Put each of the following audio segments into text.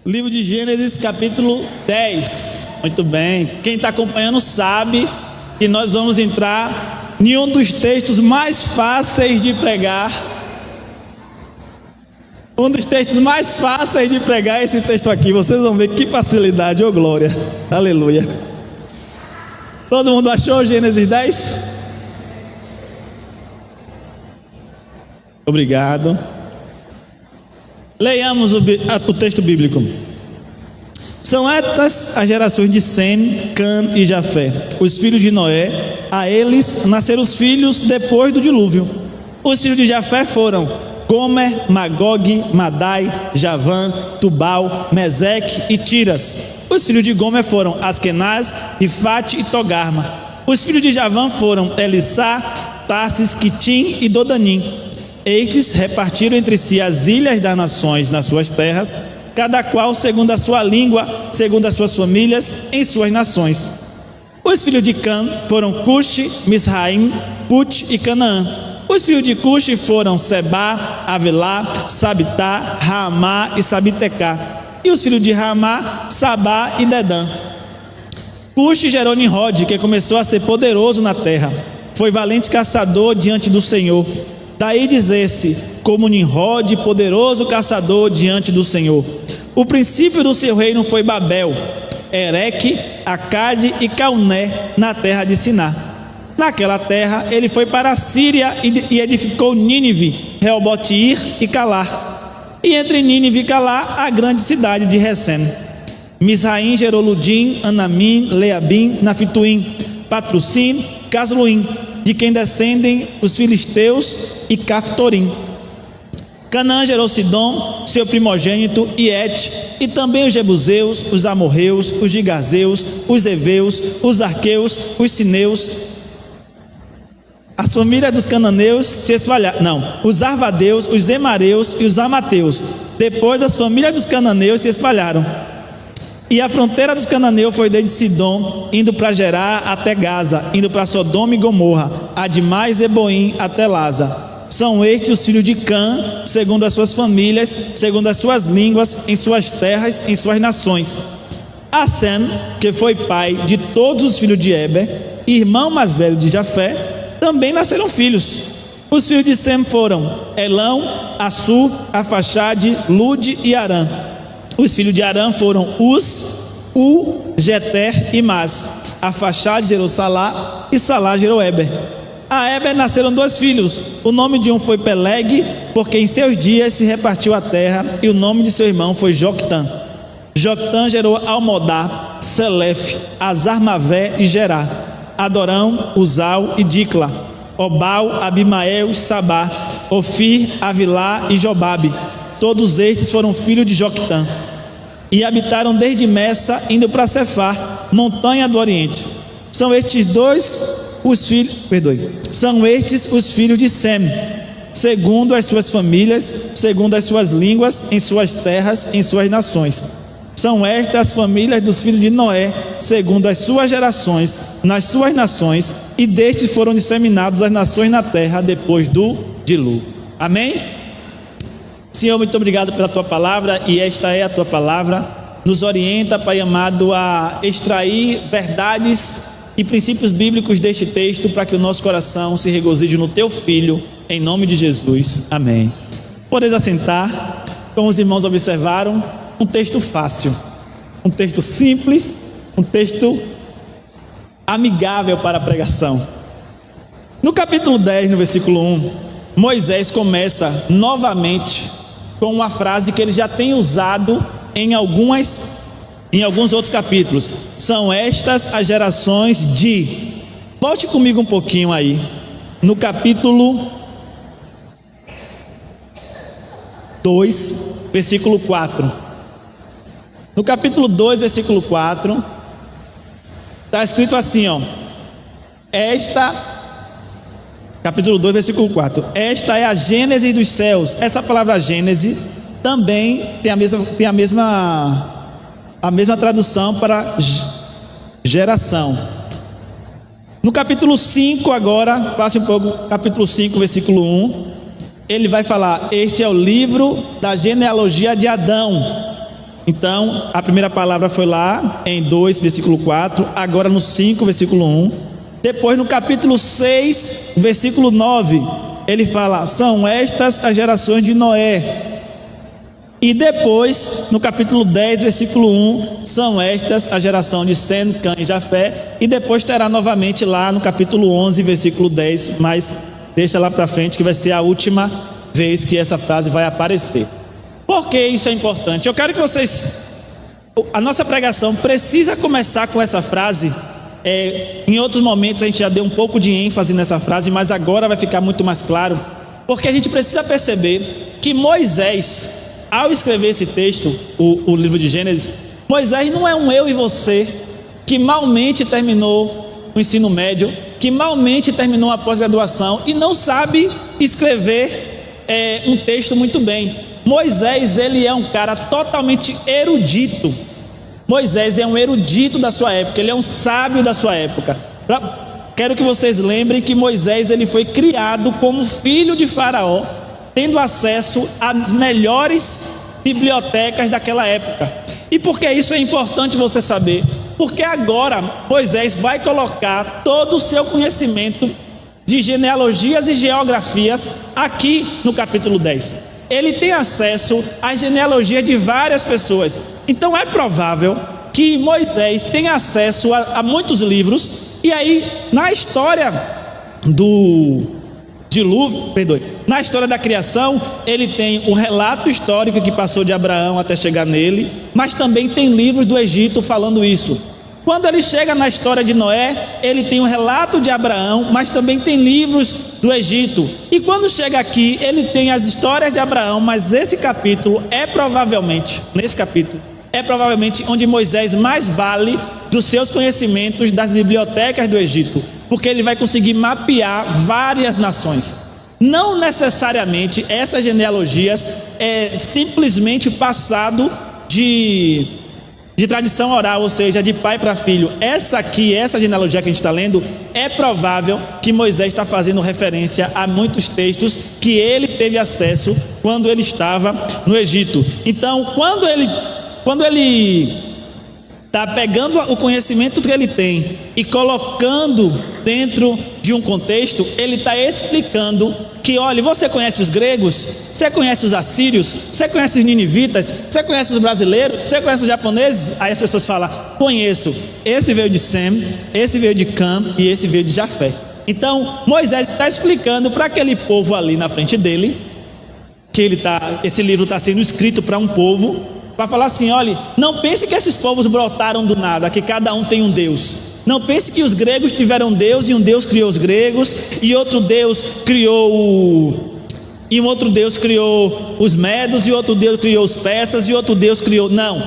Livro de Gênesis, capítulo 10. Muito bem. Quem está acompanhando sabe que nós vamos entrar em um dos textos mais fáceis de pregar. Um dos textos mais fáceis de pregar é esse texto aqui. Vocês vão ver que facilidade, ô glória. Aleluia. Todo mundo achou Gênesis 10? Obrigado. Leiamos o texto bíblico. São estas as gerações de Sem, Cã e Jafé, os filhos de Noé. A eles nasceram os filhos depois do dilúvio. Os filhos de Jafé foram Gomer, Magog, Madai, Javã, Tubal, Meseque e Tiras. Os filhos de Gomer foram Askenaz, Rifate e Togarma. Os filhos de Javã foram Elissá, Tarsis, Quitim e Dodanim. Estes repartiram entre si as ilhas das nações nas suas terras, cada qual segundo a sua língua, segundo as suas famílias, em suas nações. Os filhos de Cã foram Cuxi, Misraim, Put e Canaã. Os filhos de Cuxi foram Sebá, Avilá, Sabitá, Raamá e Sabitecá. E os filhos de Raamá, Sabá e Dedã. Cuxi gerou Nimrod, que começou a ser poderoso na terra. Foi valente caçador diante do Senhor. Daí dizer-se, como Nimrod, poderoso caçador diante do Senhor. O princípio do seu reino foi Babel, Ereque, Acade e Cauné, na terra de Siná. Naquela terra ele foi para a Síria e edificou Nínive, Reobote-ir e Calá. E entre Nínive e Calá, a grande cidade de Recém. Misraim gerou Ludim, Anamim, Leabim, Nafituim, Patrocim, Casluim, de quem descendem os filisteus e Caftorim. Canaã gerou Sidom, seu primogênito, e Et, e também os jebuseus, os amorreus, os gigazeus, os heveus, os arqueus, os sineus. As famílias dos cananeus se espalharam, os arvadeus, os emareus e os amateus. Depois as famílias dos cananeus se espalharam. E a fronteira dos cananeus foi desde Sidom, indo para Gerá até Gaza, indo para Sodoma e Gomorra, Admá e Zeboim até Laza. São estes os filhos de Cã, segundo as suas famílias, segundo as suas línguas, em suas terras, em suas nações. A Sem, que foi pai de todos os filhos de Eber, irmão mais velho de Jafé, também nasceram filhos. Os filhos de Sem foram Elão, Assur, Afaxade, Lude e Arã. Os filhos de Arã foram Uz, Jeter e Mas. Afaxade gerou Salá e Salá gerou Eber. A Eber nasceram dois filhos. O nome de um foi Peleg, porque em seus dias se repartiu a terra, e o nome de seu irmão foi Joctã. Joctã gerou Almodá, Selef, Azarmavé e Gerá, Adorão, Uzal e Dicla, Obal, Abimael e Sabá, Ofir, Avilá e Jobabe. Todos estes foram filhos de Joctã. E habitaram desde Messa, indo para Cefar, montanha do Oriente. São estes os filhos de Sem, segundo as suas famílias, segundo as suas línguas, em suas terras, em suas nações. São estas as famílias dos filhos de Noé, segundo as suas gerações, nas suas nações, e destes foram disseminados as nações na terra depois do dilúvio. Amém? Senhor, muito obrigado pela Tua palavra, e esta é a Tua palavra. Nos orienta, Pai amado, a extrair verdades e princípios bíblicos deste texto, para que o nosso coração se regozije no Teu Filho, em nome de Jesus. Amém. Podeis assentar. Como os irmãos observaram, um texto fácil, um texto simples, um texto amigável para a pregação. No capítulo 10, no versículo 1, Moisés começa novamente com uma frase que ele já tem usado em alguns outros capítulos. São estas as gerações de... Volte comigo um pouquinho aí, no capítulo 2, versículo 4. No capítulo 2, versículo 4, está escrito assim, capítulo 2, versículo 4. Esta é a Gênese dos céus. Essa palavra Gênese também tem a mesma tradução para geração. No capítulo 5 agora, passe um pouco, capítulo 5, versículo 1, ele vai falar: este é o livro da genealogia de Adão. Então, a primeira palavra foi lá em 2, versículo 4, agora no 5, versículo 1. Depois no capítulo 6, versículo 9, ele fala: são estas as gerações de Noé. E depois, no capítulo 10, versículo 1, são estas a geração de Sem, Cã e Jafé. E depois terá novamente lá no capítulo 11, versículo 10, mas deixa lá para frente que vai ser a última vez que essa frase vai aparecer. Por que isso é importante? Eu quero que vocês... A nossa pregação precisa começar com essa frase. Em outros momentos a gente já deu um pouco de ênfase nessa frase, mas agora vai ficar muito mais claro. Porque a gente precisa perceber que Moisés, ao escrever esse texto, o livro de Gênesis, Moisés não é um eu e você que malmente terminou o ensino médio, que malmente terminou a pós-graduação e não sabe escrever um texto muito bem. Moisés, ele é um cara totalmente erudito. Moisés é um erudito da sua época, ele é um sábio da sua época. Quero que vocês lembrem que Moisés, ele foi criado como filho de Faraó, tendo acesso às melhores bibliotecas daquela época. E por que isso é importante você saber? Porque agora Moisés vai colocar todo o seu conhecimento de genealogias e geografias aqui no capítulo 10. Ele tem acesso à genealogia de várias pessoas. Então é provável que Moisés tenha acesso a muitos livros. E aí, na história do dilúvio, na história da criação, ele tem o relato histórico que passou de Abraão até chegar nele, mas também tem livros do Egito falando isso. Quando ele chega na história de Noé, ele tem o relato de Abraão, mas também tem livros do Egito. E quando chega aqui, ele tem as histórias de Abraão, mas esse capítulo nesse capítulo, é provavelmente onde Moisés mais vale dos seus conhecimentos das bibliotecas do Egito, porque ele vai conseguir mapear várias nações. Não necessariamente essas genealogias é simplesmente passado de tradição oral, ou seja, de pai para filho. Essa genealogia que a gente está lendo, é provável que Moisés está fazendo referência a muitos textos que ele teve acesso quando ele estava no Egito. Então, quando ele está pegando o conhecimento que ele tem e colocando dentro de um contexto, ele está explicando que, olha, você conhece os gregos, você conhece os assírios, você conhece os ninivitas, você conhece os brasileiros, você conhece os japoneses? Aí as pessoas falam: conheço, esse veio de Sem, esse veio de Cã e esse veio de Jafé. Então Moisés está explicando para aquele povo ali na frente dele, que esse livro está sendo escrito para um povo, para falar assim: olha, não pense que esses povos brotaram do nada, que cada um tem um Deus. Não pense que os gregos tiveram Deus e um Deus criou os gregos e outro Deus criou e um outro Deus criou os medos e outro Deus criou os persas e outro Deus criou... Não,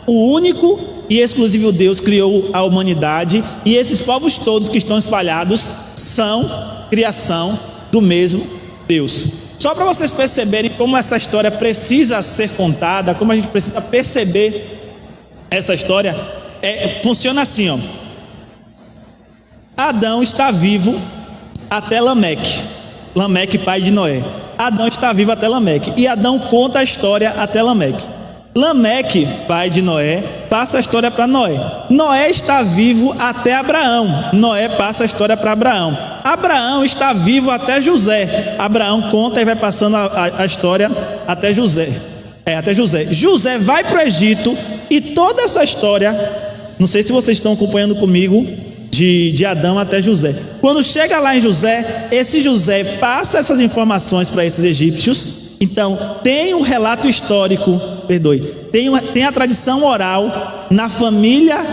o único e exclusivo Deus criou a humanidade, e esses povos todos que estão espalhados são criação do mesmo Deus. Só para vocês perceberem como essa história precisa ser contada, como a gente precisa perceber essa história, funciona assim, ó. Adão está vivo até Lameque. Lameque, pai de Noé. Adão está vivo até Lameque. E Adão conta a história até Lameque. Lameque, pai de Noé, passa a história para Noé. Noé está vivo até Abraão. Noé passa a história para Abraão. Abraão está vivo até José. Abraão conta e vai passando a história até José. Até José. José vai para o Egito, e toda essa história, não sei se vocês estão acompanhando comigo, de Adão até José. Quando chega lá em José, esse José passa essas informações para esses egípcios. Então tem um relato histórico, tem a tradição oral na família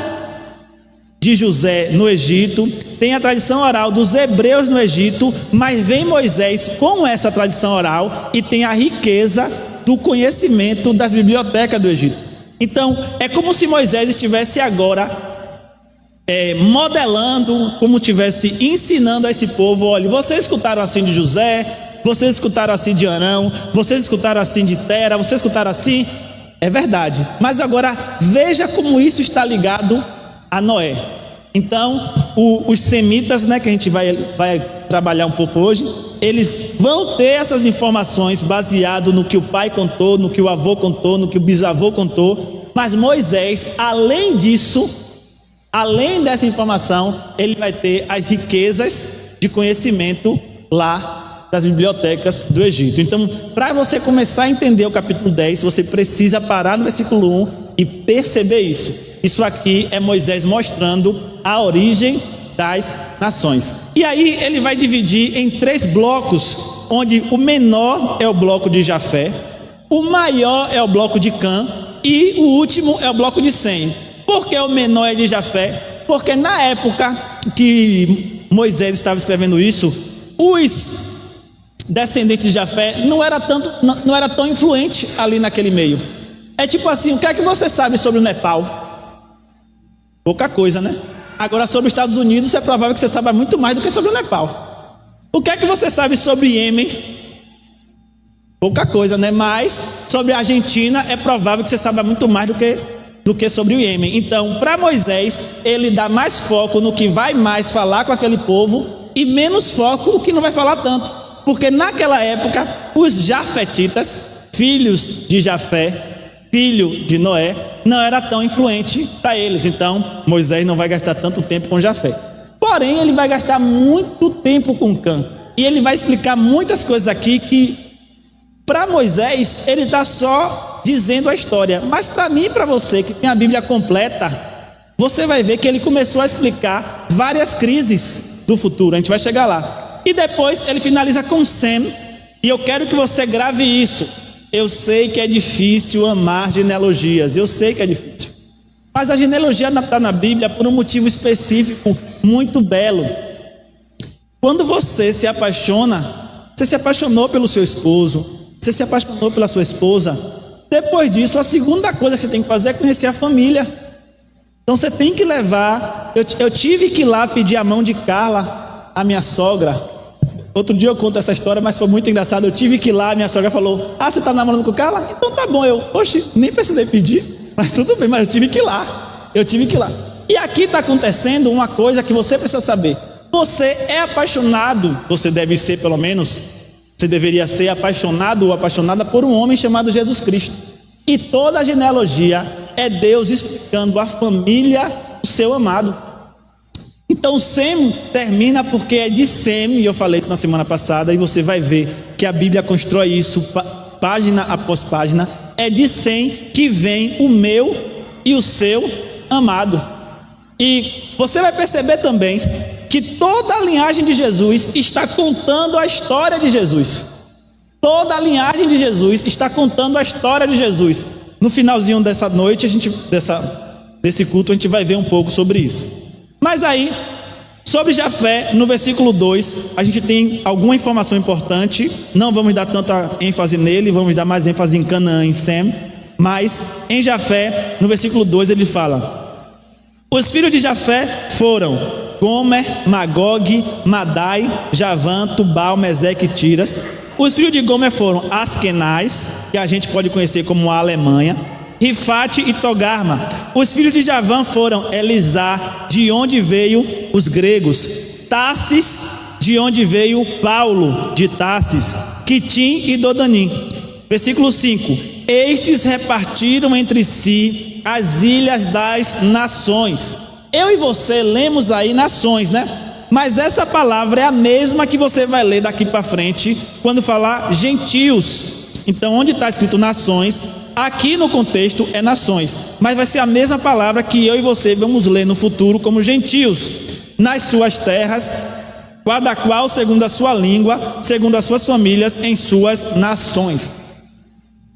de José no Egito, tem a tradição oral dos hebreus no Egito, mas vem Moisés com essa tradição oral e tem a riqueza do conhecimento das bibliotecas do Egito. Então é como se Moisés estivesse agora modelando, como estivesse ensinando a esse povo: olha, vocês escutaram assim de José, vocês escutaram assim de Arão, vocês escutaram assim de Tera, vocês escutaram assim, é verdade, mas agora veja como isso está ligado a Noé. Então os semitas, que a gente vai trabalhar um pouco hoje, eles vão ter essas informações baseado no que o pai contou, no que o avô contou, no que o bisavô contou, Mas Moisés, além disso, além dessa informação, ele vai ter as riquezas de conhecimento lá das bibliotecas do Egito. Então, para você começar a entender o capítulo 10, você precisa parar no versículo 1 e perceber isso. Isso aqui é Moisés mostrando a origem das nações. E aí ele vai dividir em 3 blocos, onde o menor é o bloco de Jafé, o maior é o bloco de Cã e o último é o bloco de Sem. Por que o menor é de Jafé? Porque na época que Moisés estava escrevendo isso, os descendentes de Jafé não era tão influente ali naquele meio. É tipo assim, o que é que você sabe sobre o Nepal? Pouca coisa, né? Agora sobre os Estados Unidos é provável que você saiba muito mais do que sobre o Nepal. O que é que você sabe sobre Iêmen? Pouca coisa, né? Mas sobre a Argentina é provável que você saiba muito mais do que sobre o Iêmen. Então, para Moisés, ele dá mais foco no que vai mais falar com aquele povo e menos foco no que não vai falar tanto. Porque naquela época, os jafetitas, filhos de Jafé, filho de Noé, não era tão influente para eles. Então, Moisés não vai gastar tanto tempo com Jafé. Porém, ele vai gastar muito tempo com Cã. E ele vai explicar muitas coisas aqui que, para Moisés, ele está só dizendo a história. Mas para mim e para você, que tem a Bíblia completa, você vai ver que ele começou a explicar várias crises do futuro. A gente vai chegar lá. E depois ele finaliza com Sem. E eu quero que você grave isso. Eu sei que é difícil amar genealogias, eu sei que é difícil. Mas a genealogia está na Bíblia por um motivo específico, muito belo. Quando você se apaixona, você se apaixonou pelo seu esposo, você se apaixonou pela sua esposa. Depois disso, a segunda coisa que você tem que fazer é conhecer a família. Então você tem que levar. Eu tive que ir lá pedir a mão de Carla, a minha sogra. Outro dia eu conto essa história, mas foi muito engraçado. Eu tive que ir lá, minha sogra falou: ah, você está namorando com Carla? Então tá bom. Oxe, nem precisei pedir, mas tudo bem, mas eu tive que ir lá. E aqui está acontecendo uma coisa que você precisa saber. Você é apaixonado, você deve ser pelo menos, você deveria ser apaixonado ou apaixonada por um homem chamado Jesus Cristo. E toda a genealogia é Deus explicando a família do seu amado. Então Sem termina porque é de Sem, e eu falei isso na semana passada, e você vai ver que a Bíblia constrói isso página após página. É de Sem que vem o meu e o seu amado. E você vai perceber também que toda a linhagem de Jesus está contando a história de Jesus. Toda a linhagem de Jesus está contando a história de Jesus. No finalzinho dessa noite, desse culto, a gente vai ver um pouco sobre isso. Mas aí, sobre Jafé, no versículo 2, a gente tem alguma informação importante. Não vamos dar tanta ênfase nele, vamos dar mais ênfase em Canaã, em Sem. Mas em Jafé, no versículo 2, ele fala: os filhos de Jafé foram Gomer, Magog, Madai, Javã, Tubal, Meseque e Tiras. Os filhos de Gomer foram Askenaz, que a gente pode conhecer como a Alemanha, Rifate e Togarma. Os filhos de Javã foram Elisá, de onde veio os gregos, Tarsis, de onde veio Paulo de Tarsis, Quitim e Dodanim. Versículo 5: estes repartiram entre si as ilhas das nações. Eu e você lemos aí nações, né? Mas essa palavra é a mesma que você vai ler daqui para frente quando falar gentios. Então, onde está escrito nações, aqui no contexto é nações, mas vai ser a mesma palavra que eu e você vamos ler no futuro como gentios, nas suas terras, cada qual segundo a sua língua, segundo as suas famílias, em suas nações.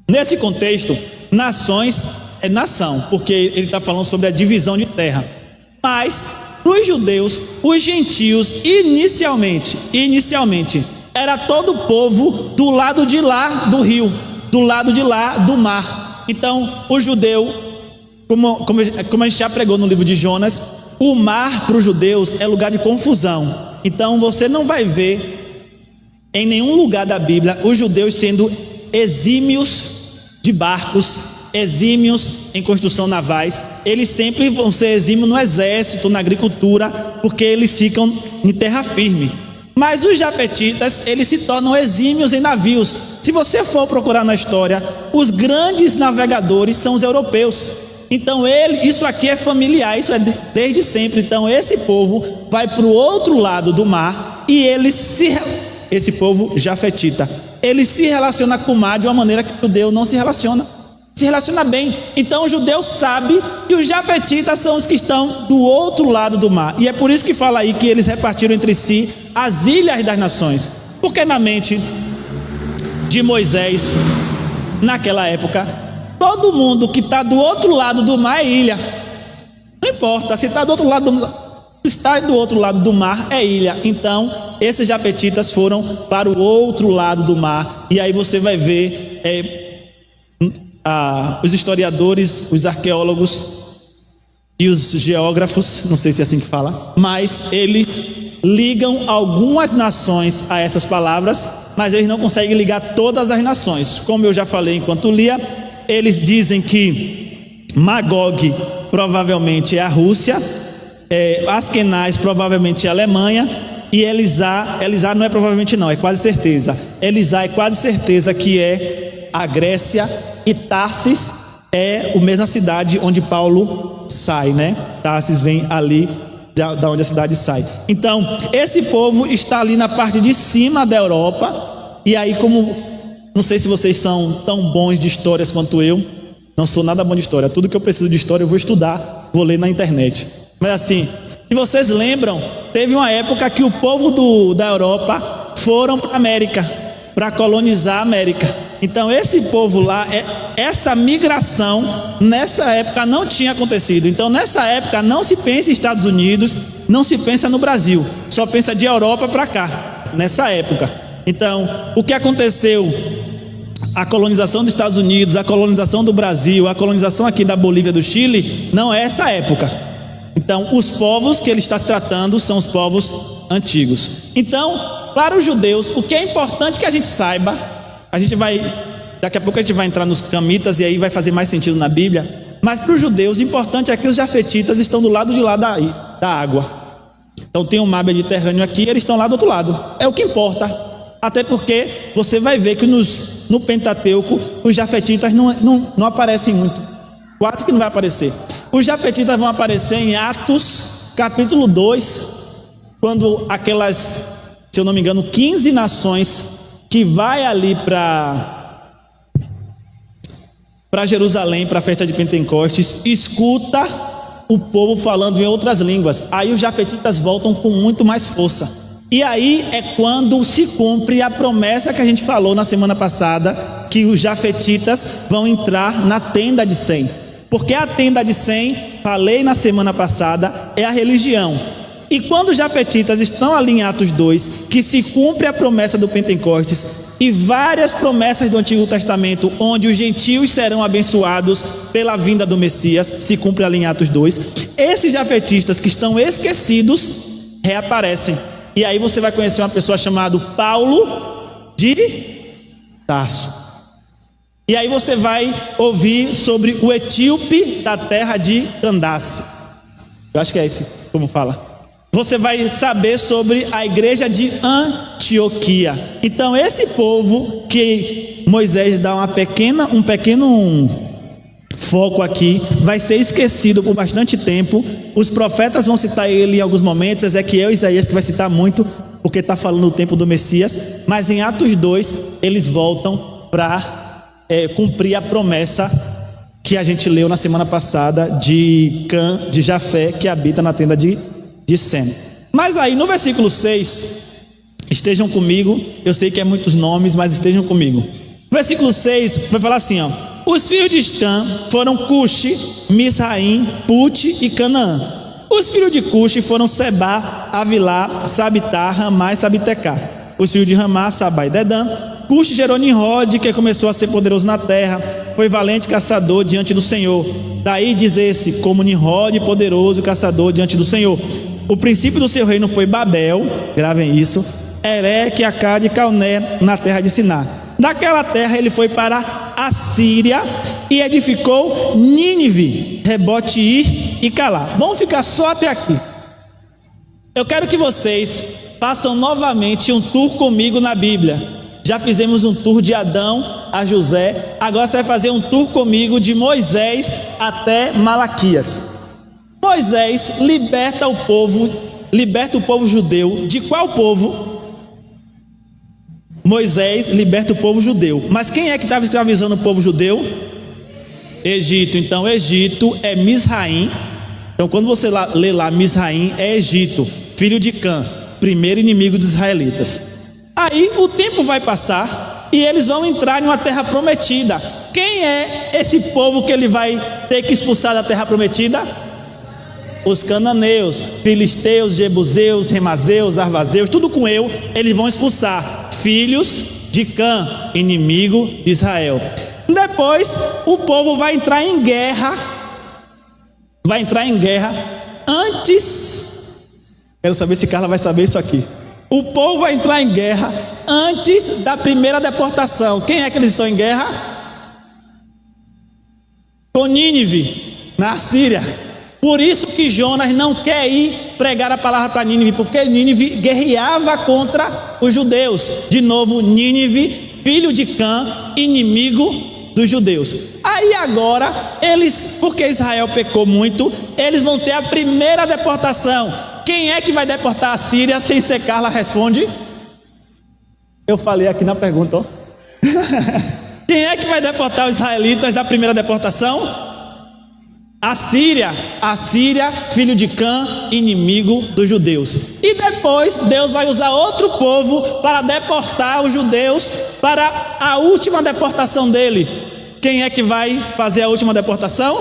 Nesse contexto, nações é nação, porque ele está falando sobre a divisão de terra. Mas para os judeus, os gentios inicialmente era todo o povo do lado de lá do rio, do lado de lá do mar. Então o judeu, como a gente já pregou no livro de Jonas, o mar para os judeus é lugar de confusão. Então você não vai ver em nenhum lugar da Bíblia os judeus sendo exímios de barcos, exímios em construção navais. Eles sempre vão ser exímios no exército, na agricultura, porque eles ficam em terra firme. Mas os jafetitas, eles se tornam exímios em navios. Se você for procurar na história, os grandes navegadores são os europeus. Então isso aqui é familiar, isso é desde sempre. Então esse povo vai para o outro lado do mar e esse povo jafetita, ele se relaciona com o mar de uma maneira que o judeu não se relaciona bem. Então o judeu sabe que os jafetitas são os que estão do outro lado do mar, e é por isso que fala aí que eles repartiram entre si as ilhas das nações, porque na mente de Moisés, naquela época, todo mundo que está do outro lado do mar é ilha, não importa se está do outro lado do mar é ilha. Então esses jafetitas foram para o outro lado do mar, e aí você vai ver os historiadores, os arqueólogos e os geógrafos, não sei se é assim que fala, mas eles ligam algumas nações a essas palavras, mas eles não conseguem ligar todas as nações. Como eu já falei enquanto lia, eles dizem que Magog provavelmente é a Rússia, Askenaz provavelmente é a Alemanha, e Elisá não é provavelmente não, é quase certeza. Elisá é quase certeza que é a Grécia, e Tarsis é a mesma cidade onde Paulo sai, né? Tarsis vem ali da onde a cidade sai. Então esse povo está ali na parte de cima da Europa. E aí, como não sei se vocês são tão bons de histórias quanto eu, não sou nada bom de história, tudo que eu preciso de história eu vou estudar, vou ler na internet. Mas assim, se vocês lembram, teve uma época que o povo da Europa foram para a América, para colonizar a América. Então esse povo lá, essa migração nessa época não tinha acontecido. Então nessa época não se pensa em Estados Unidos, não se pensa no Brasil, só pensa de Europa para cá, nessa época. Então o que aconteceu, a colonização dos Estados Unidos, a colonização do Brasil, a colonização aqui da Bolívia, do Chile, não é essa época. Então os povos que ele está se tratando são os povos antigos. Então para os judeus, o que é importante que a gente saiba, daqui a pouco a gente vai entrar nos camitas e aí vai fazer mais sentido na Bíblia, mas para os judeus o importante é que os jafetitas estão do lado de lá da água. Então tem um mar Mediterrâneo aqui, eles estão lá do outro lado, é o que importa. Até porque você vai ver que no Pentateuco os jafetitas não aparecem muito, quase que não vai aparecer. Os jafetitas vão aparecer em Atos capítulo 2, quando aquelas, se eu não me engano, 15 nações que vai ali para Jerusalém, para a festa de Pentecostes, escuta o povo falando em outras línguas. Aí os jafetitas voltam com muito mais força. E aí é quando se cumpre a promessa que a gente falou na semana passada, que os jafetitas vão entrar na tenda de Sem. Porque a tenda de Sem, falei na semana passada, é a religião. E quando os jafetitas estão ali em Atos 2, que se cumpre a promessa do Pentecostes e várias promessas do Antigo Testamento, onde os gentios serão abençoados pela vinda do Messias, se cumpre ali em Atos 2, esses jafetistas que estão esquecidos reaparecem. E aí você vai conhecer uma pessoa chamada Paulo de Tarso. E aí você vai ouvir sobre o etíope da terra de Candace. Eu acho que é esse como fala. Você vai saber sobre a igreja de Antioquia. Então esse povo que Moisés dá um pequeno foco aqui, vai ser esquecido por bastante tempo. Os profetas vão citar ele em alguns momentos, Ezequiel e Isaías que vai citar muito, porque está falando do tempo do Messias. Mas em Atos 2 eles voltam para cumprir a promessa que a gente leu na semana passada de Jafé, que habita na tenda de Sem. Mas aí no versículo 6, estejam comigo, eu sei que é muitos nomes, mas estejam comigo. No versículo 6 vai falar assim, ó: os filhos de Estã foram Cuxi, Misraim, Pute e Canaã. Os filhos de Cuxi foram Sebá, Avilá, Sabitá, Ramá e Sabitecá. Os filhos de Ramá, Sabá e Dedã. Cuxi gerou Nimrod, que começou a ser poderoso na terra, foi valente caçador diante do Senhor. Daí diz esse, como Nimrod, poderoso caçador diante do Senhor. O princípio do seu reino foi Babel, gravem isso, Ereque, Acade e Calné, na terra de Siná. Daquela terra ele foi para a Síria e edificou Nínive, Rebote-Ir e Calá. Vamos ficar só até aqui. Eu quero que vocês façam novamente um tour comigo na Bíblia. Já fizemos um tour de Adão, a José. Agora você vai fazer um tour comigo de Moisés até Malaquias. Moisés liberta o povo judeu. De qual povo? Moisés liberta o povo judeu. Mas quem é que estava escravizando o povo judeu? Egito. Então Egito é Misraim. Então quando você lê lá Misraim, é Egito, filho de Cã, primeiro inimigo dos israelitas. Aí o tempo vai passar e eles vão entrar em uma terra prometida. Quem é esse povo que ele vai ter que expulsar da terra prometida? Os cananeus, filisteus, jebuseus, remazeus, arvazeus, tudo com eu, eles vão expulsar. Filhos de Cã, inimigo de Israel. Depois o povo vai entrar em guerra. Antes. Quero saber se Carla vai saber isso aqui. O povo vai entrar em guerra antes da primeira deportação. Quem é que eles estão em guerra? Com Nínive, na Síria. Por isso que Jonas não quer ir pregar a palavra para Nínive, porque Nínive guerreava contra os judeus. De novo, Nínive, filho de Cã, inimigo dos judeus. Aí agora, porque Israel pecou muito, eles vão ter a primeira deportação. Quem é que vai deportar a Síria sem ser Carla? Responde. Eu falei aqui na pergunta, ó. Quem é que vai deportar os israelitas da primeira deportação? A Síria, filho de Cã, inimigo dos judeus. E depois Deus vai usar outro povo para deportar os judeus para a última deportação dele. Quem é que vai fazer a última deportação?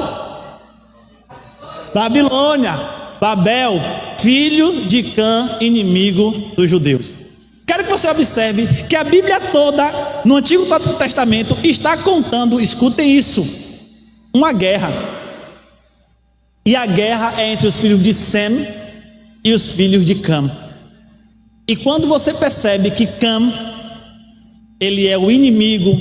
Babilônia, Babel, filho de Cã, inimigo dos judeus. Quero que você observe que a Bíblia toda, no Antigo Testamento, está contando, escutem isso, uma guerra. E a guerra é entre os filhos de Sem e os filhos de Cã. E quando você percebe que Cã, ele é o inimigo,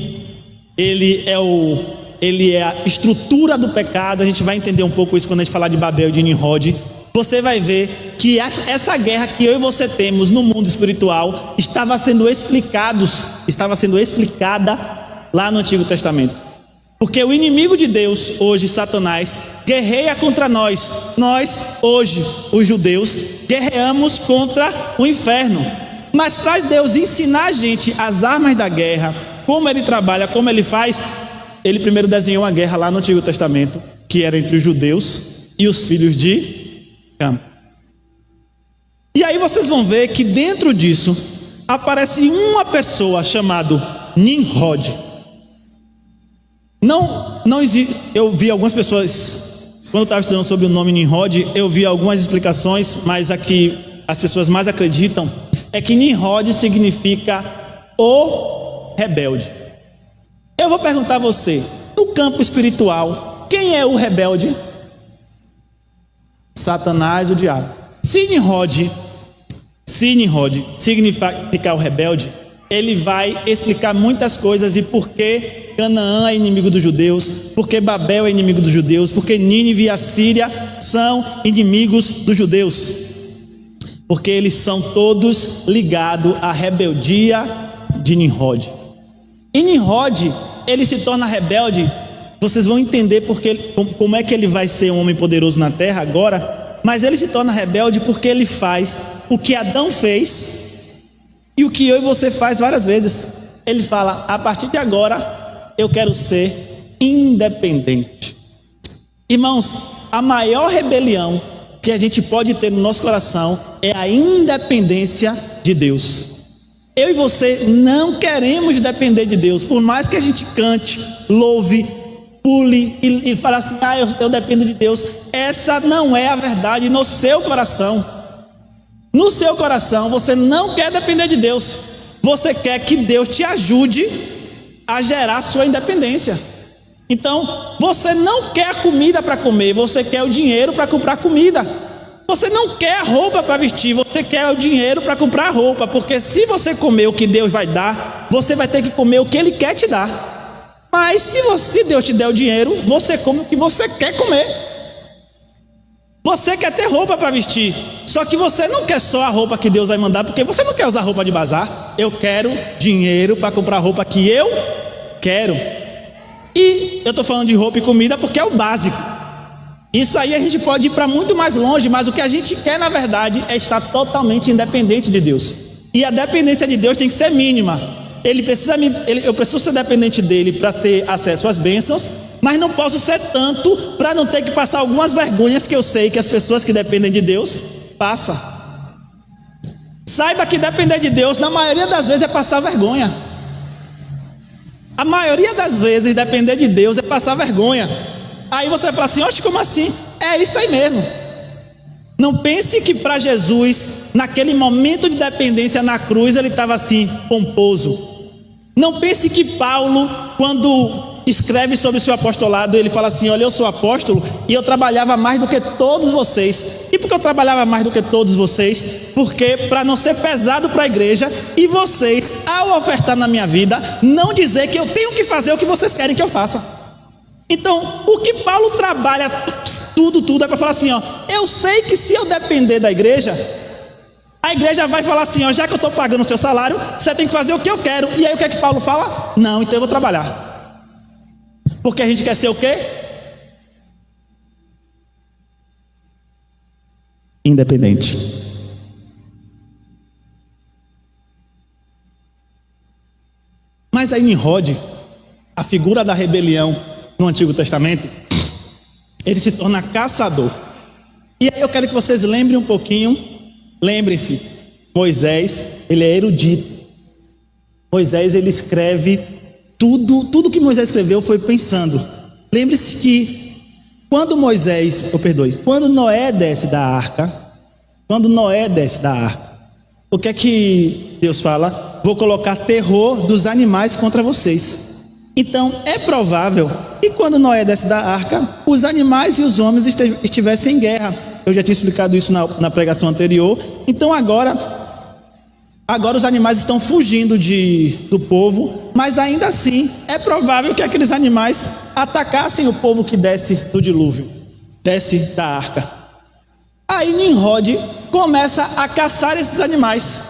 ele é a estrutura do pecado, a gente vai entender um pouco isso quando a gente falar de Babel e de Nimrod. Você vai ver que essa guerra que eu e você temos no mundo espiritual estava sendo explicada lá no Antigo Testamento. Porque o inimigo de Deus, hoje Satanás, guerreia contra nós. Nós, hoje, os judeus, guerreamos contra o inferno. Mas para Deus ensinar a gente as armas da guerra, como ele trabalha, como ele faz, ele primeiro desenhou uma guerra lá no Antigo Testamento, que era entre os judeus e os filhos de Cã. E aí vocês vão ver que dentro disso aparece uma pessoa chamada Nimrod. Não existe. Eu vi algumas pessoas, quando eu estava estudando sobre o nome Nimrod, eu vi algumas explicações, mas a que as pessoas mais acreditam é que Nimrod significa o rebelde. Eu vou perguntar a você, no campo espiritual, quem é o rebelde? Satanás, o diabo. Se Nimrod significar o rebelde, ele vai explicar muitas coisas e por que Canaã é inimigo dos judeus, por que Babel é inimigo dos judeus, por que Nínive e a Síria são inimigos dos judeus, porque eles são todos ligados à rebeldia de Nimrod. E Nimrod, ele se torna rebelde. Vocês vão entender como é que ele vai ser um homem poderoso na terra agora. Mas ele se torna rebelde porque ele faz o que Adão fez e o que eu e você faz várias vezes. Ele fala: a partir de agora eu quero ser independente. Irmãos, a maior rebelião que a gente pode ter no nosso coração é a independência de Deus. Eu e você não queremos depender de Deus. Por mais que a gente cante, louve, pule e fale assim: eu dependo de Deus. Essa não é a verdade no seu coração. No seu coração você não quer depender de Deus. Você quer que Deus te ajude a gerar sua independência. Então você não quer comida para comer, você quer o dinheiro para comprar comida. Você não quer roupa para vestir, você quer o dinheiro para comprar roupa. Porque se você comer o que Deus vai dar, você vai ter que comer o que Ele quer te dar. Mas se Deus te der o dinheiro, você come o que você quer comer. Você quer ter roupa para vestir, só que você não quer só a roupa que Deus vai mandar, porque você não quer usar roupa de bazar. Eu quero dinheiro para comprar roupa que eu Quero. E eu estou falando de roupa e comida porque é o básico. Isso aí a gente pode ir para muito mais longe, mas o que a gente quer, na verdade, é estar totalmente independente de Deus. E a dependência de Deus tem que ser mínima. Eu preciso ser dependente dele para ter acesso às bênçãos, mas não posso ser tanto para não ter que passar algumas vergonhas que eu sei que as pessoas que dependem de Deus passam. Saiba que depender de Deus, na maioria das vezes, é passar vergonha. A maioria das vezes, depender de Deus é passar vergonha. Aí você vai falar assim: oxe, como assim? É isso aí mesmo. Não pense que para Jesus, naquele momento de dependência na cruz, ele estava assim, pomposo. Não pense que Paulo, quando escreve sobre o seu apostolado, ele fala assim: olha, eu sou apóstolo e eu trabalhava mais do que todos vocês. E por que eu trabalhava mais do que todos vocês? Porque para não ser pesado para a igreja, e vocês, ao ofertar na minha vida, não dizer que eu tenho que fazer o que vocês querem que eu faça. Então, o que Paulo trabalha tudo é para falar assim: ó, eu sei que se eu depender da igreja, a igreja vai falar assim: ó, já que eu estou pagando o seu salário, você tem que fazer o que eu quero. E aí o que é que Paulo fala? Não, então eu vou trabalhar. Porque a gente quer ser o quê? Independente. Mas aí Nimrod, a figura da rebelião no Antigo Testamento, ele se torna caçador. E aí eu quero que vocês lembrem um pouquinho. Lembrem-se, Moisés, ele é erudito. Moisés, ele escreve tudo que Moisés escreveu foi pensando. Lembre-se que quando Noé desce da arca, o que é que Deus fala? Vou colocar terror dos animais contra vocês. Então é provável que quando Noé desce da arca, os animais e os homens estivessem em guerra. Eu já tinha explicado isso na pregação anterior. Então agora os animais estão fugindo do povo, mas ainda assim é provável que aqueles animais atacassem o povo que desce do dilúvio, desce da arca. Aí Nimrod começa a caçar esses animais.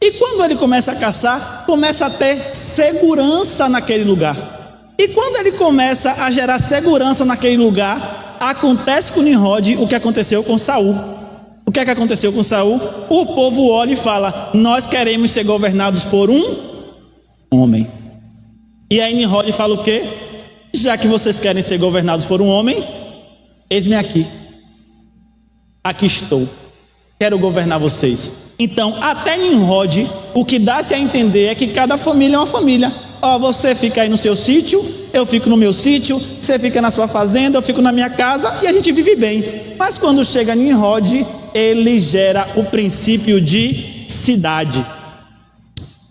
E quando ele começa a caçar, começa a ter segurança naquele lugar. E quando ele começa a gerar segurança naquele lugar, acontece com Nimrod o que aconteceu com Saul. O que é que aconteceu com Saul? O povo olha e fala: nós queremos ser governados por um homem. E aí Nimrod fala o quê? Já que vocês querem ser governados por um homem, eis-me aqui. Aqui estou. Quero governar vocês. Então, até Nimrod, o que dá-se a entender é que cada família é uma família. Ó, você fica aí no seu sítio, eu fico no meu sítio, você fica na sua fazenda, eu fico na minha casa e a gente vive bem. Mas quando chega Nimrod, ele gera o princípio de cidade.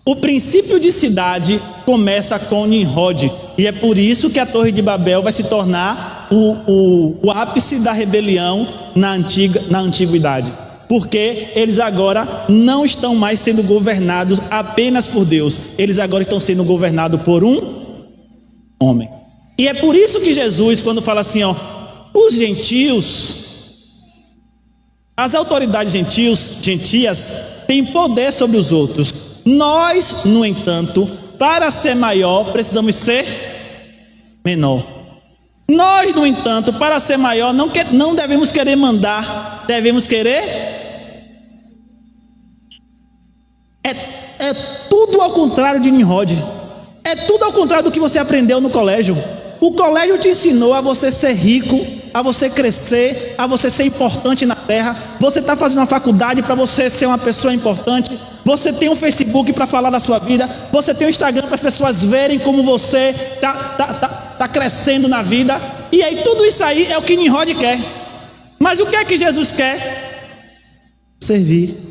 O princípio de cidade começa com Nimrod. E é por isso que a Torre de Babel vai se tornar o ápice da rebelião na antiguidade. Porque eles agora não estão mais sendo governados apenas por Deus. Eles agora estão sendo governados por um homem. E é por isso que Jesus, quando fala assim, ó, os gentios, as autoridades gentias têm poder sobre os outros. Nós, no entanto, para ser maior, precisamos ser menor. Nós, no entanto, para ser maior, não devemos querer mandar, devemos querer. É tudo ao contrário de Nimrod. É tudo ao contrário do que você aprendeu no colégio. O colégio te ensinou a você ser rico, a você crescer, a você ser importante na terra. Você está fazendo uma faculdade para você ser uma pessoa importante. Você tem um Facebook para falar da sua vida. Você tem um Instagram para as pessoas verem como você está crescendo na vida. E aí tudo isso aí é o que Nimrod quer. Mas o que é que Jesus quer? Servir.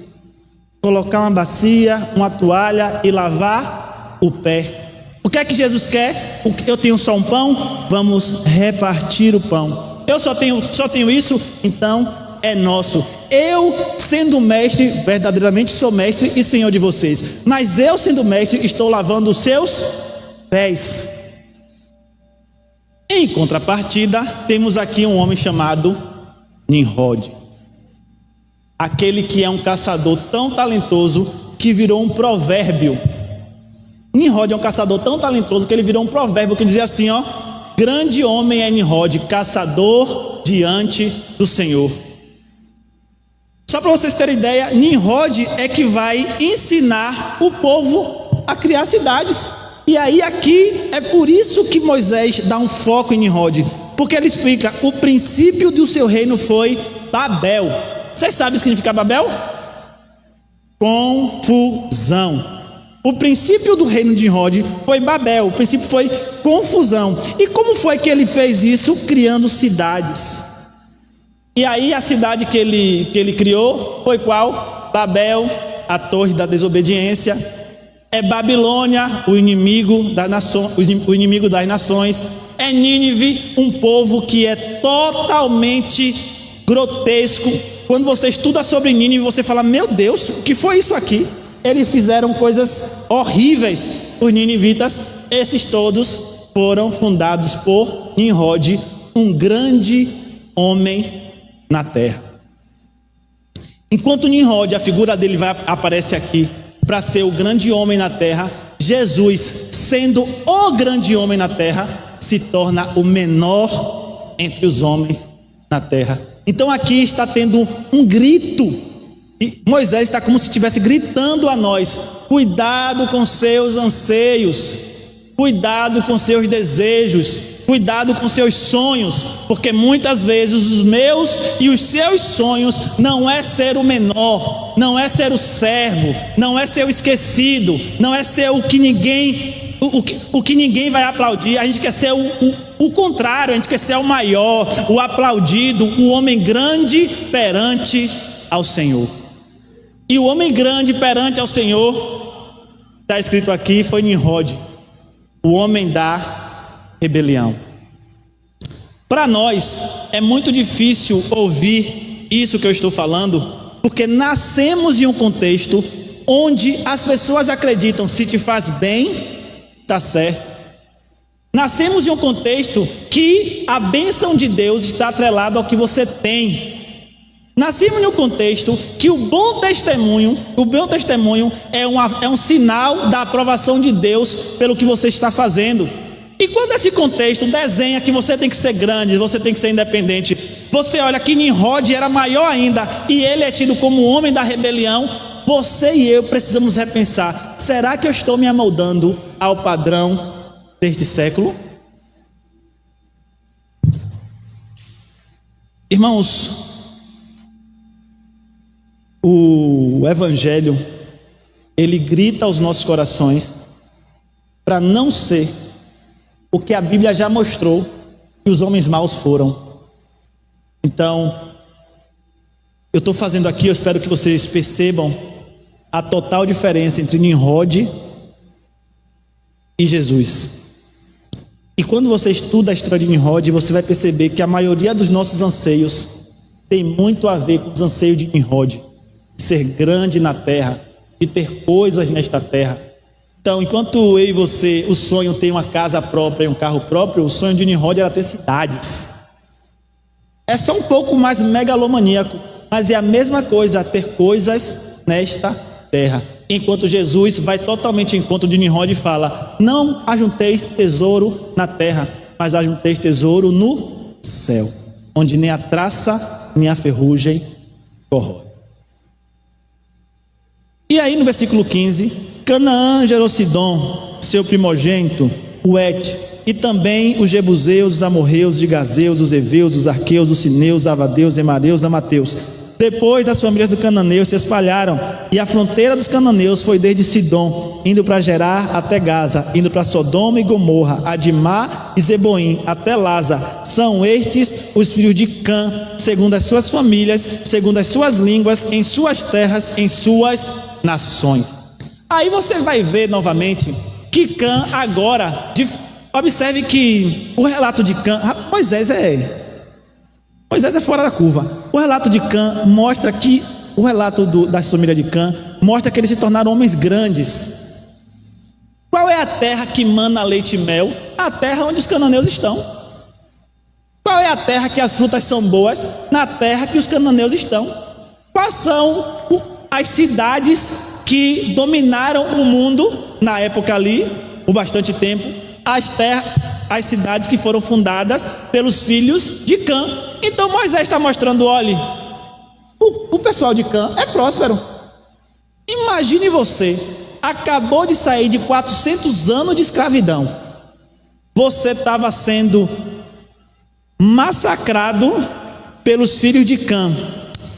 Colocar uma bacia, uma toalha e lavar o pé. O que é que Jesus quer? Eu tenho só um pão, vamos repartir o pão. Eu só tenho isso, então é nosso. Eu, sendo mestre, verdadeiramente sou mestre e senhor de vocês. Mas eu, sendo mestre, estou lavando os seus pés. Em contrapartida, temos aqui um homem chamado Nimrod. Aquele que é um caçador tão talentoso que virou um provérbio. Nimrod é um caçador tão talentoso que ele virou um provérbio que dizia assim, ó: grande homem é Nimrod, caçador diante do Senhor. Só para vocês terem ideia, Nimrod é que vai ensinar o povo a criar cidades. E aí aqui é por isso que Moisés dá um foco em Nimrod, porque ele explica: o princípio do seu reino foi Babel. Vocês sabem o que significa Babel? Confusão. O princípio do reino de Nimrod foi Babel, o princípio foi confusão. E como foi que ele fez isso? Criando cidades. E aí a cidade que ele criou foi qual? Babel, a torre da desobediência. É Babilônia, o inimigo das nações. É Nínive, um povo que é totalmente grotesco. Quando você estuda sobre Nínive, você fala: meu Deus, o que foi isso aqui? Eles fizeram coisas horríveis, os ninivitas. Esses todos foram fundados por Nimrod, um grande homem na terra. Enquanto Nimrod, a figura dele aparece aqui para ser o grande homem na terra, Jesus, sendo o grande homem na terra, se torna o menor entre os homens na terra. Então aqui está tendo um grito. E Moisés está como se estivesse gritando a nós: cuidado com seus anseios, cuidado com seus desejos, cuidado com seus sonhos, porque muitas vezes os meus e os seus sonhos não é ser o menor, não é ser o servo, não é ser o esquecido, não é ser o que ninguém vai aplaudir. A gente quer ser o contrário, a gente quer ser o maior, o aplaudido, o homem grande perante ao Senhor. E o homem grande perante ao Senhor, está escrito aqui, foi Nimrod, o homem da rebelião. Para nós é muito difícil ouvir isso que eu estou falando, porque nascemos em um contexto onde as pessoas acreditam: se te faz bem, está certo. Nascemos em um contexto que a bênção de Deus está atrelada ao que você tem. Nascemos em um contexto que o bom testemunho é um sinal da aprovação de Deus pelo que você está fazendo. E quando esse contexto desenha que você tem que ser grande, você tem que ser independente, você olha que Nimrod era maior ainda e ele é tido como o homem da rebelião, você e eu precisamos repensar: será que eu estou me amoldando ao padrão deste século? Irmãos, o Evangelho, ele grita aos nossos corações para não ser o que a Bíblia já mostrou que os homens maus foram. Então, eu estou fazendo aqui, eu espero que vocês percebam a total diferença entre Nimrod e Jesus. E quando você estuda a história de Nimrod, você vai perceber que a maioria dos nossos anseios tem muito a ver com os anseios de Nimrod, de ser grande na terra, de ter coisas nesta terra. Então, enquanto eu e você, o sonho tem uma casa própria e um carro próprio, o sonho de Nimrod era ter cidades. É só um pouco mais megalomaníaco, mas é a mesma coisa, ter coisas nesta terra. Enquanto Jesus vai totalmente em contra de Nimrod e fala: não ajunteis tesouro na terra, mas ajunteis tesouro no céu, onde nem a traça nem a ferrugem corrói. E aí no versículo 15, Canaã gerou Sidom, seu primogênito, o Et, e também os jebuseus, os amorreus, os gigazeus, os heveus, os arqueus, os sineus, os avadeus, os emareus, os amateus. Depois das famílias dos cananeus se espalharam, e a fronteira dos cananeus foi desde Sidom, indo para Gerar até Gaza, indo para Sodoma e Gomorra, Adimá e Zeboim, até Laza. São estes os filhos de Cã, segundo as suas famílias, segundo as suas línguas, em suas terras, em suas nações. Aí você vai ver novamente que Cã agora, observe que o relato de Cã, Moisés é fora da curva. O relato de Cã mostra que, o relato da família de Cã mostra que eles se tornaram homens grandes. Qual é a terra que mana leite e mel? A terra onde os cananeus estão. Qual é a terra que as frutas são boas? Na terra que os cananeus estão. Quais são as cidades que dominaram o mundo na época ali, por bastante tempo, as cidades que foram fundadas pelos filhos de Cã. Então Moisés está mostrando, olhe, o pessoal de Cã é próspero. Imagine você, acabou de sair de 400 anos de escravidão, você estava sendo massacrado pelos filhos de Cã,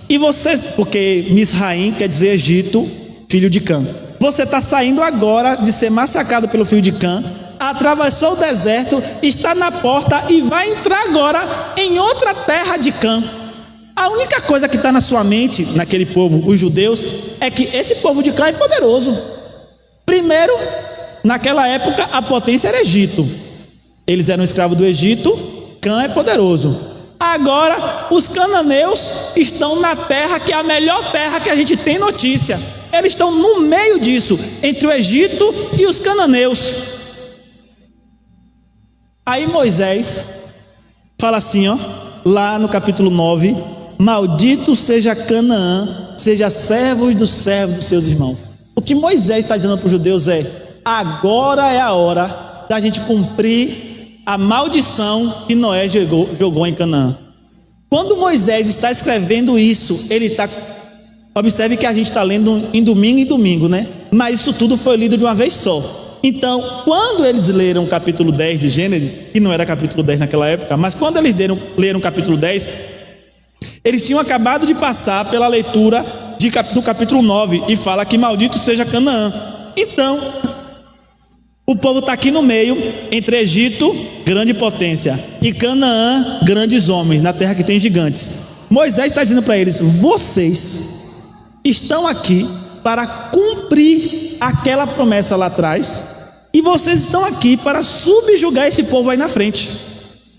e você, porque Misraim quer dizer Egito, filho de Cã, você está saindo agora de ser massacrado pelo filho de Cã, atravessou o deserto, está na porta e vai entrar agora em outra terra de Cã. A única coisa que está na sua mente, naquele povo, os judeus, é que esse povo de Cã é poderoso. Primeiro, naquela época a potência era Egito, eles eram escravos do Egito. Cã é poderoso. Agora os cananeus estão na terra que é a melhor terra que a gente tem notícia. Eles estão no meio disso, entre o Egito e os cananeus. Aí Moisés fala assim, ó, lá no capítulo 9: maldito seja Canaã, seja servo dos servos dos seus irmãos. O que Moisés está dizendo para os judeus é: agora é a hora da gente cumprir a maldição que Noé jogou em Canaã. Quando Moisés está escrevendo isso, ele está... Observe que a gente está lendo em domingo, né? Mas isso tudo foi lido de uma vez só. Então, quando eles leram o capítulo 10 de Gênesis, que não era capítulo 10 naquela época, mas quando eles leram o capítulo 10, eles tinham acabado de passar pela leitura do capítulo 9, e fala que maldito seja Canaã. Então, o povo está aqui no meio, entre Egito, grande potência, e Canaã, grandes homens, na terra que tem gigantes. Moisés está dizendo para eles: vocês estão aqui para cumprir aquela promessa lá atrás, e vocês estão aqui para subjugar esse povo aí na frente.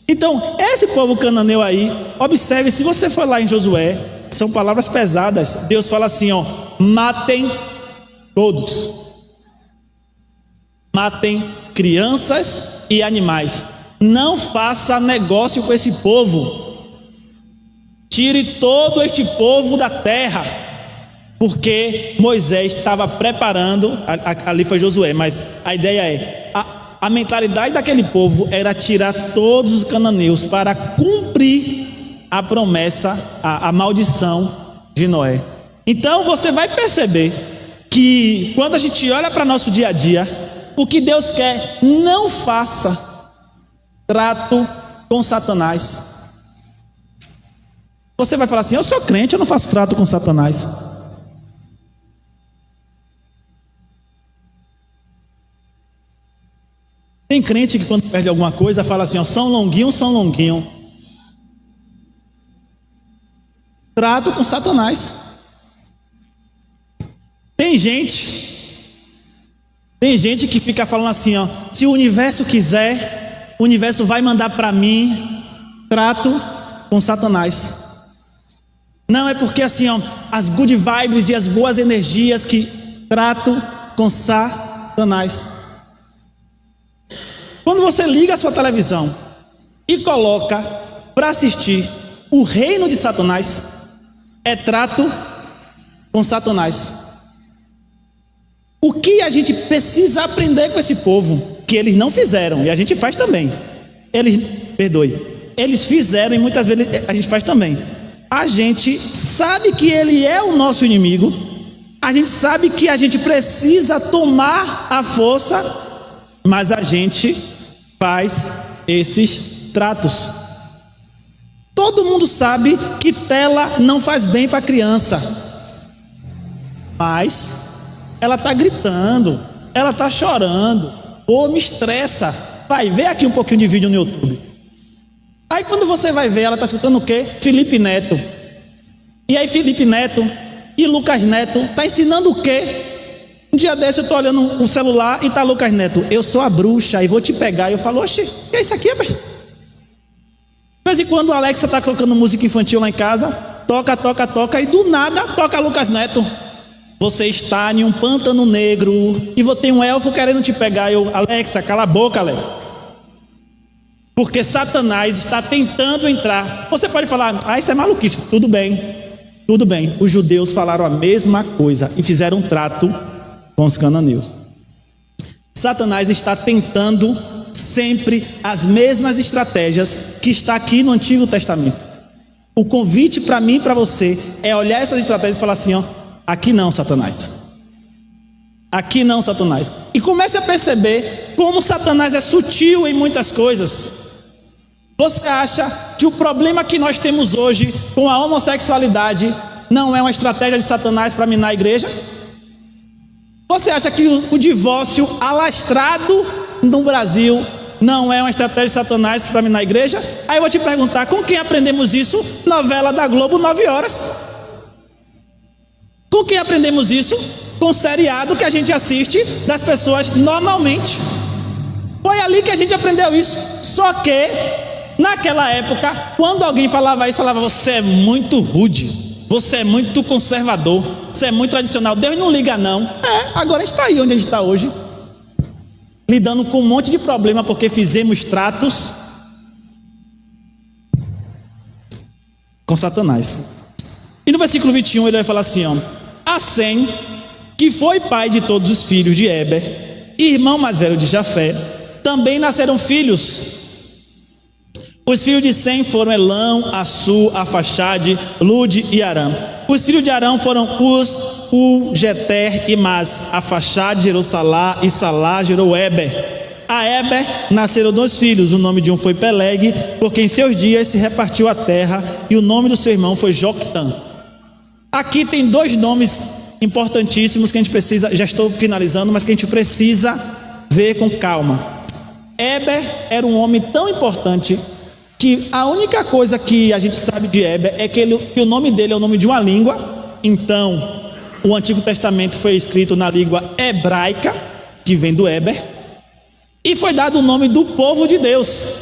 Então, esse povo cananeu aí, observe, se você for lá em Josué, são palavras pesadas. Deus fala assim, ó: matem todos, matem crianças e animais, não faça negócio com esse povo, tire todo este povo da terra, porque Moisés estava preparando, ali foi Josué, mas a ideia é, a mentalidade daquele povo era tirar todos os cananeus para cumprir a promessa, a maldição de Noé. Então você vai perceber que quando a gente olha para nosso dia a dia, o que Deus quer, não faça trato com Satanás. Você vai falar assim: eu sou crente, eu não faço trato com Satanás. Tem crente que quando perde alguma coisa fala assim, ó: São Longuinho. Trato com Satanás. Tem gente que fica falando assim, ó: se o universo quiser, o universo vai mandar para mim. Trato com Satanás. Não, é porque assim, ó, as good vibes e as boas energias, que trato com Satanás. Quando você liga a sua televisão e coloca para assistir o reino de Satanás, é trato com Satanás. O que a gente precisa aprender com esse povo, que eles não fizeram, e a gente faz também. Eles fizeram e muitas vezes a gente faz também. A gente sabe que ele é o nosso inimigo, a gente sabe que a gente precisa tomar a força, mas a gente faz esses tratos. Todo mundo sabe que tela não faz bem para a criança, mas ela está gritando, ela está chorando, ou me estressa. Vai ver aqui um pouquinho de vídeo no YouTube. Aí quando você vai ver, ela está escutando o quê? Felipe Neto. E aí Felipe Neto e Lucas Neto está ensinando o quê? Um dia desse eu estou olhando o celular e está Lucas Neto: eu sou a bruxa e vou te pegar. E eu falo: oxe, o que é isso aqui, rapaz? De vez em quando a Alexa está colocando música infantil lá em casa, toca, e do nada toca Lucas Neto: você está em um pântano negro e tem um elfo querendo te pegar. Eu: Alexa, cala a boca, Alexa. Porque Satanás está tentando entrar. Você pode falar: ah, isso é maluquice. Tudo bem. Os judeus falaram a mesma coisa e fizeram um trato com os cananeus. Satanás está tentando sempre as mesmas estratégias que está aqui no Antigo Testamento. O convite para mim e para você é olhar essas estratégias e falar assim, ó, aqui não, Satanás. Aqui não, Satanás. E comece a perceber como Satanás é sutil em muitas coisas. Você acha que o problema que nós temos hoje com a homossexualidade não é uma estratégia de Satanás para minar a igreja? Você acha que o divórcio alastrado no Brasil não é uma estratégia de Satanás para minar a igreja? Aí eu vou te perguntar, com quem aprendemos isso? Novela da Globo, 9 horas. Com quem aprendemos isso? Com o seriado que a gente assiste das pessoas normalmente. Foi ali que a gente aprendeu isso. Só que, naquela época, quando alguém falava isso, falava, você é muito rude, você é muito conservador, você é muito tradicional, Deus não liga não. Agora a gente está aí onde a gente está hoje, lidando com um monte de problema porque fizemos tratos com Satanás. E no versículo 21 ele vai falar assim, ó, a Sem, que foi pai de todos os filhos de Eber, irmão mais velho de Jafé, também nasceram filhos. Os filhos de Sem foram Elão, Assu, Afaxade, Lude e Arã. Os filhos de Arã foram Uz, Jeter e Mas. Afaxade gerou Salá e Salá gerou Eber. A Eber nasceram 2 filhos, o nome de um foi Peleg, porque em seus dias se repartiu a terra, e o nome do seu irmão foi Joctã. Aqui tem 2 nomes importantíssimos que a gente precisa, já estou finalizando, mas que a gente precisa ver com calma. Eber era um homem tão importante que a única coisa que a gente sabe de Eber é que o nome dele é o nome de uma língua. Então o Antigo Testamento foi escrito na língua hebraica, que vem do Eber, e foi dado o nome do povo de Deus,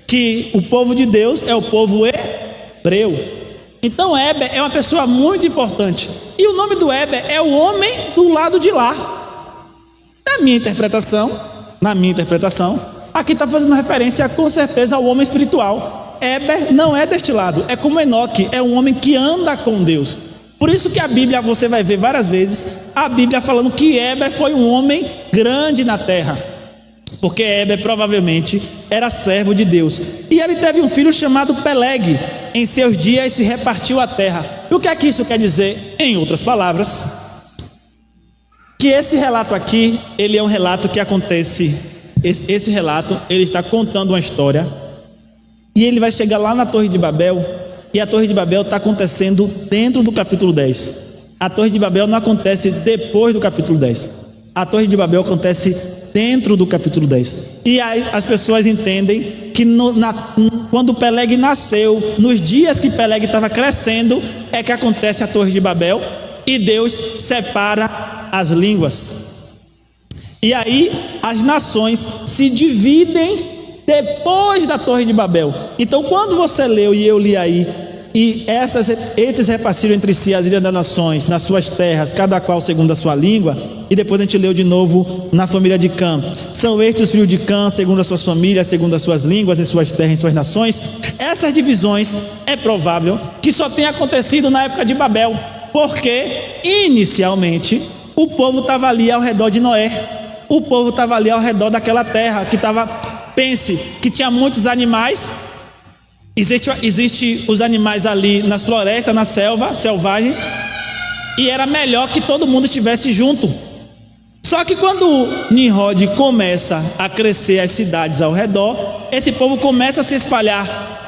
que o povo de Deus é o povo hebreu. Então Eber é uma pessoa muito importante, e o nome do Eber é o homem do lado de lá. Na minha interpretação, aqui está fazendo referência com certeza ao homem espiritual. Eber não é deste lado, é como Enoque, é um homem que anda com Deus. Por isso que a Bíblia, você vai ver várias vezes, a Bíblia falando que Eber foi um homem grande na terra, porque Eber provavelmente era servo de Deus. E ele teve um filho chamado Peleg, em seus dias se repartiu a terra. E o que é que isso quer dizer? Em outras palavras, que esse relato aqui, ele é um relato que acontece, esse relato, ele está contando uma história, e ele vai chegar lá na Torre de Babel, e a Torre de Babel está acontecendo dentro do capítulo 10. A Torre de Babel não acontece depois do capítulo 10. A Torre de Babel acontece dentro do capítulo 10. E aí as pessoas entendem que quando Peleg nasceu, nos dias que Peleg estava crescendo, é que acontece a Torre de Babel, e Deus separa as línguas. E aí as nações se dividem depois da Torre de Babel. Então quando você leu e eu li aí, e estes repartiram entre si as ilhas das nações, nas suas terras, cada qual segundo a sua língua, e depois a gente leu de novo na família de Cã. São estes os filhos de Cã, segundo as suas famílias, segundo as suas línguas, em suas terras, em suas nações. Essas divisões é provável que só tenha acontecido na época de Babel, porque inicialmente o povo estava ali ao redor de Noé. O povo estava ali ao redor daquela terra que estava, pense, que tinha muitos animais. Existe os animais ali nas florestas, na selva, selvagens, e era melhor que todo mundo estivesse junto. Só que quando Nimrod começa a crescer as cidades ao redor, esse povo começa a se espalhar.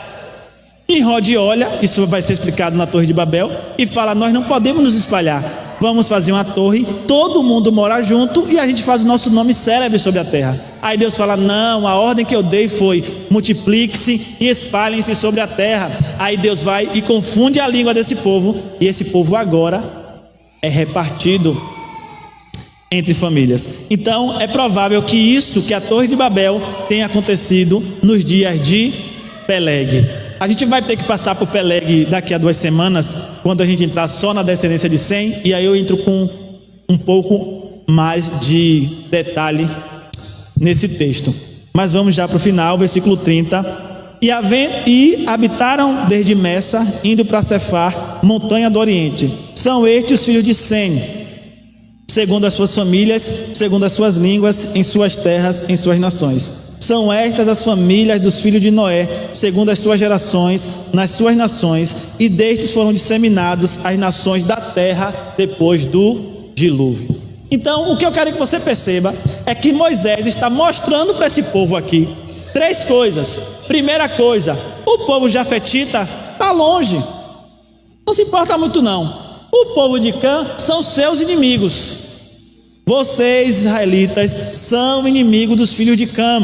Nimrod olha, isso vai ser explicado na Torre de Babel, e fala, nós não podemos nos espalhar, vamos fazer uma torre, todo mundo mora junto, e a gente faz o nosso nome célebre sobre a terra. Aí Deus fala, não, a ordem que eu dei foi, multiplique-se e espalhem-se sobre a terra. Aí Deus vai e confunde a língua desse povo, e esse povo agora é repartido entre famílias. Então é provável que isso, que a Torre de Babel, tenha acontecido nos dias de Peleg. A gente vai ter que passar por Peleg daqui a 2 semanas, quando a gente entrar só na descendência de Sem, e aí eu entro com um pouco mais de detalhe nesse texto. Mas vamos já para o final, versículo 30. E habitaram desde Messa, indo para Cefar, montanha do Oriente. São estes os filhos de Sem. segundo as suas famílias, segundo as suas línguas, em suas terras, em suas nações. São estas as famílias dos filhos de Noé, segundo as suas gerações, nas suas nações, e destes foram disseminadas as nações da terra depois do dilúvio. Então, o que eu quero que você perceba é que Moisés está mostrando para esse povo aqui três coisas. Primeira coisa, o povo jafetita está longe, não se importa muito não. O povo de Cã são seus inimigos. Vocês, israelitas, são inimigos dos filhos de Cã.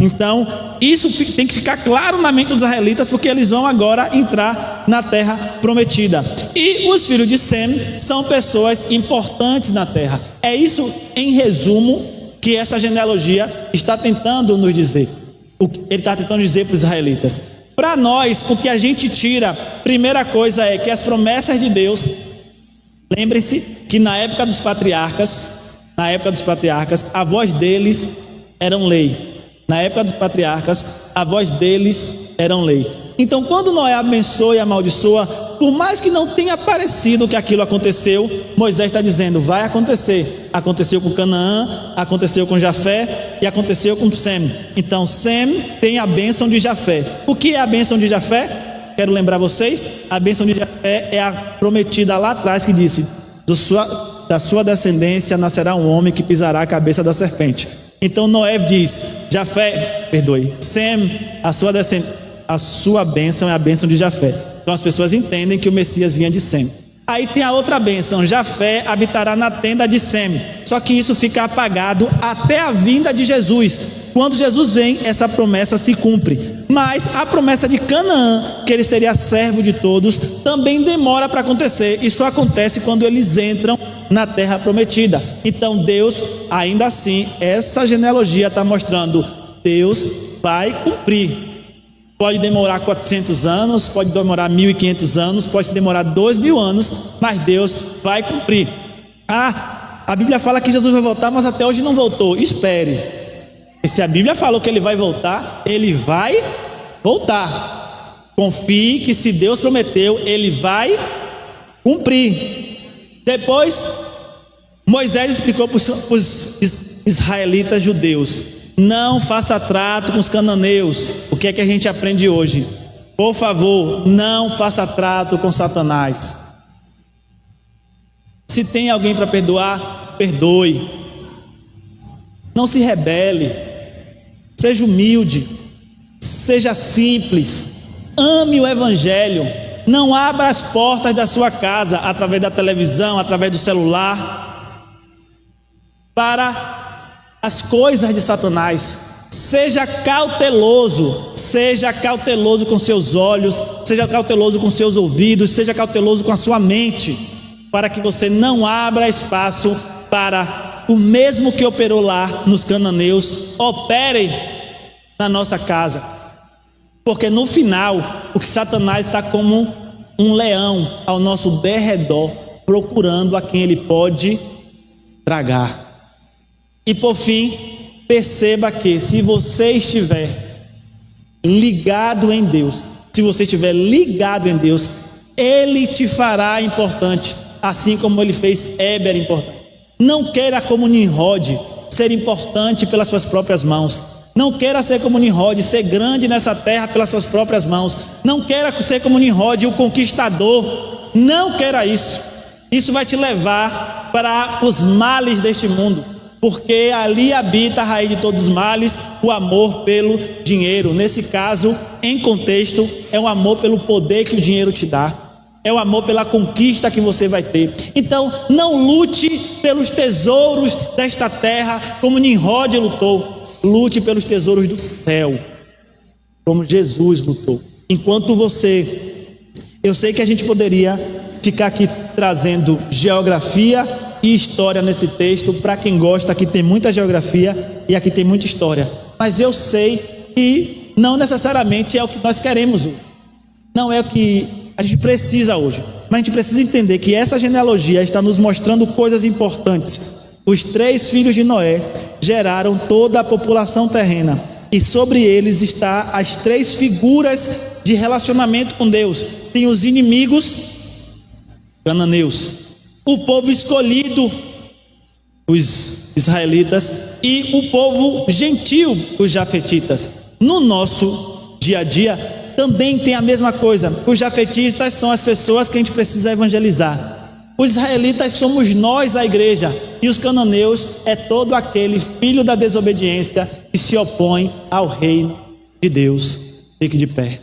Então, isso tem que ficar claro na mente dos israelitas, porque eles vão agora entrar na terra prometida. E os filhos de Sem são pessoas importantes na terra. É isso, em resumo, que essa genealogia está tentando nos dizer. Ele está tentando dizer para os israelitas. Para nós, o que a gente tira, primeira coisa é que as promessas de Deus, lembre-se que na época dos patriarcas, a voz deles eram lei. Na época dos patriarcas, a voz deles eram lei. Então, quando Noé abençoa e amaldiçoa, por mais que não tenha parecido que aquilo aconteceu, Moisés está dizendo, vai acontecer. Aconteceu com Canaã, aconteceu com Jafé e aconteceu com Sem. Então, Sem tem a bênção de Jafé. O que é a bênção de Jafé? Quero lembrar vocês, a bênção de Jafé é a prometida lá atrás que disse, da sua descendência nascerá um homem que pisará a cabeça da serpente. Então Noé diz, Sem, a sua bênção é a bênção de Jafé. Então as pessoas entendem que o Messias vinha de Sem. Aí tem a outra bênção, Jafé habitará na tenda de Sem. Só que isso fica apagado até a vinda de Jesus. Quando Jesus vem, essa promessa se cumpre. Mas a promessa de Canaã, que ele seria servo de todos, também demora para acontecer. E só acontece quando eles entram na terra prometida. Então Deus, ainda assim, essa genealogia está mostrando, Deus vai cumprir. Pode demorar 400 anos, pode demorar 1.500 anos, pode demorar 2.000 anos, mas Deus vai cumprir. A Bíblia fala que Jesus vai voltar, mas até hoje não voltou. Espere. E se a Bíblia falou que ele vai voltar, ele vai voltar. Confie que se Deus prometeu, ele vai cumprir. Depois, Moisés explicou para os israelitas judeus, não faça trato com os cananeus. O que é que a gente aprende hoje? Por favor, não faça trato com Satanás. Se tem alguém para perdoar, perdoe. Não se rebele. Seja humilde. Seja simples. Ame o evangelho. Não abra as portas da sua casa através da televisão, através do celular, para as coisas de Satanás. Seja cauteloso com seus olhos, seja cauteloso com seus ouvidos, seja cauteloso com a sua mente, para que você não abra espaço para o mesmo que operou lá nos cananeus, opere na nossa casa. Porque no final, o que Satanás está como um leão ao nosso derredor, procurando a quem ele pode tragar. E por fim, perceba que se você estiver ligado em Deus, Ele te fará importante, assim como Ele fez Éber importante. Não queira como Nimrod ser importante pelas suas próprias mãos. Não queira ser como Nimrod, ser grande nessa terra pelas suas próprias mãos. Não queira ser como Nimrod, o conquistador. Não queira isso. Isso vai te levar para os males deste mundo, porque ali habita a raiz de todos os males, o amor pelo dinheiro. Nesse caso, em contexto, é um amor pelo poder que o dinheiro te dá. É o amor pela conquista que você vai ter. Então, não lute pelos tesouros desta terra como Nimrod lutou. Lute pelos tesouros do céu, como Jesus lutou. Enquanto eu sei que a gente poderia ficar aqui trazendo geografia e história nesse texto. Para quem gosta, aqui tem muita geografia e aqui tem muita história. Mas eu sei que não necessariamente é o que nós queremos hoje. Não é o que a gente precisa hoje. Mas a gente precisa entender que essa genealogia está nos mostrando coisas importantes. Os 3 filhos de Noé geraram toda a população terrena, e sobre eles está as 3 figuras de relacionamento com Deus. Tem os inimigos, cananeus, o povo escolhido, os israelitas, e o povo gentil, os jafetitas. No nosso dia a dia também tem a mesma coisa. Os jafetitas são as pessoas que a gente precisa evangelizar. Os israelitas somos nós, a igreja, e os cananeus é todo aquele filho da desobediência que se opõe ao reino de Deus. Fique de pé.